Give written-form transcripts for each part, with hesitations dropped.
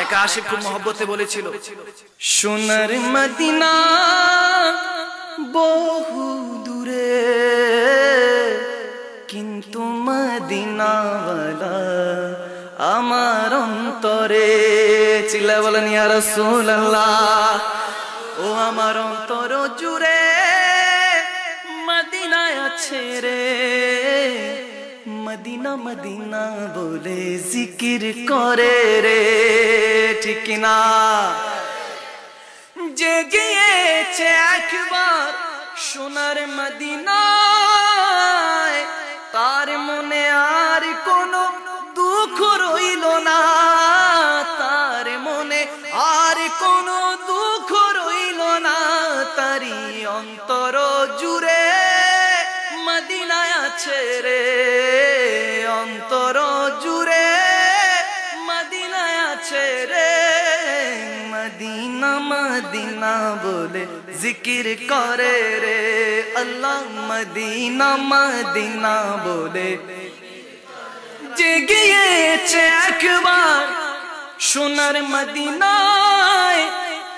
এক আশিক খুব মহব্বতে বলেছিল, সোনার মদিনা বহু দূরে, কিন্তু মদিনাওয়ালা আমার অন্তরে। চিল্লায় বলেন ইয়া রাসূলুল্লাহ। ও আমার অন্তর জুড়ে মদিনায় আছে রে, মদিনা মদিনা বলে জিকির করে রে, ঠিক না? যে গিয়েছে একবার সোনার মদিনায়, তার মনে আর কোনো দুঃখ রইল না, তার মনে আর কোনো দুঃখ রইল না। তারি অন্তর জুড়ে মদিনায় আছে রে, অন্তর জুড়ে মদিনায় আছে রে। মদিনা মদিনা বলে জিকির করে রে আল্লাহ, মদিনা মদিনা বলে। যে গিয়েছে একবার সোনার মদিনায়,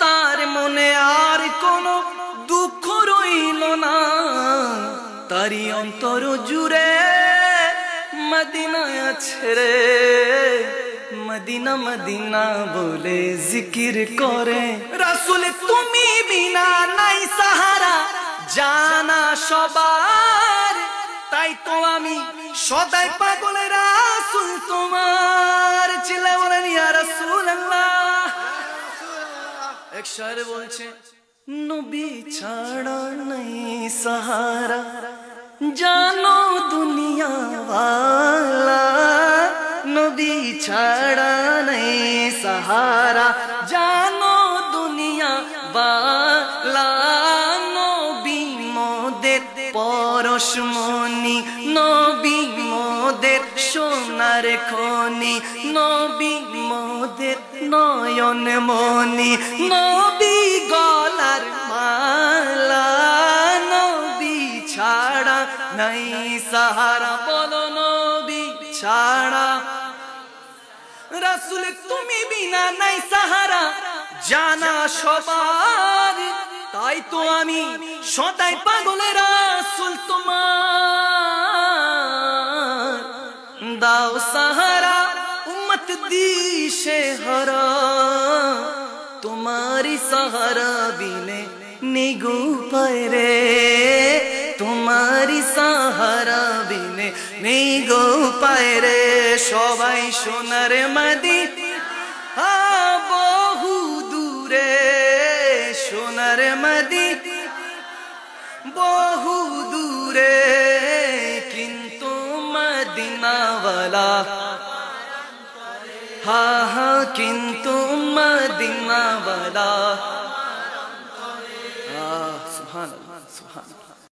তার মনে আর কোনো দুঃখ রইল না, তারি অন্তর জুড়ে মদিনায় আছে রে, মদিনা মদিনা বলে জিকির করে। রাসূল তুমি বিনা নাই সাহারা, জানা সবার, তাই তো আমি সদাই পাগল রাসূল তোমার। চিল্লায় বলেন ইয়া রাসূলুল্লাহ। এক শায়ের বলছে, নবী ছাড়া নাই সাহারা, জানো দুনিয়া ওয়ালা, নবী ছাড়া নাই সাহারা, জানো দুনিয়া ওয়ালা। নবী মোদের পরশমণি, নবী মোদের সোনার খনি, নবী মোদের নয়ন মনি, নবী গলার মালা, নবী ছাড়া নাই সাহারা। বলো নবী ছাড়া। রাসূল তুমি বিনা নাই সাহারা, জানা সবার, তাই তো আমি সদাই পাগল রাসূল তোমার। দাও সাহারা উম্মত দিশে হারা, তোমারি সাহারা বিনে নিগু পায় রে, তোমারি সাহারা বিনে নিগু পায় রে। সবাই সোনার মদিনা বহু দূরে, সোনার মদিনা বহু দূরে, কিন্তু মদিনাওয়ালা, হা হা কিন্তু মদিনাওয়ালা। সুবহানাল্লাহ সুবহানাল্লাহ।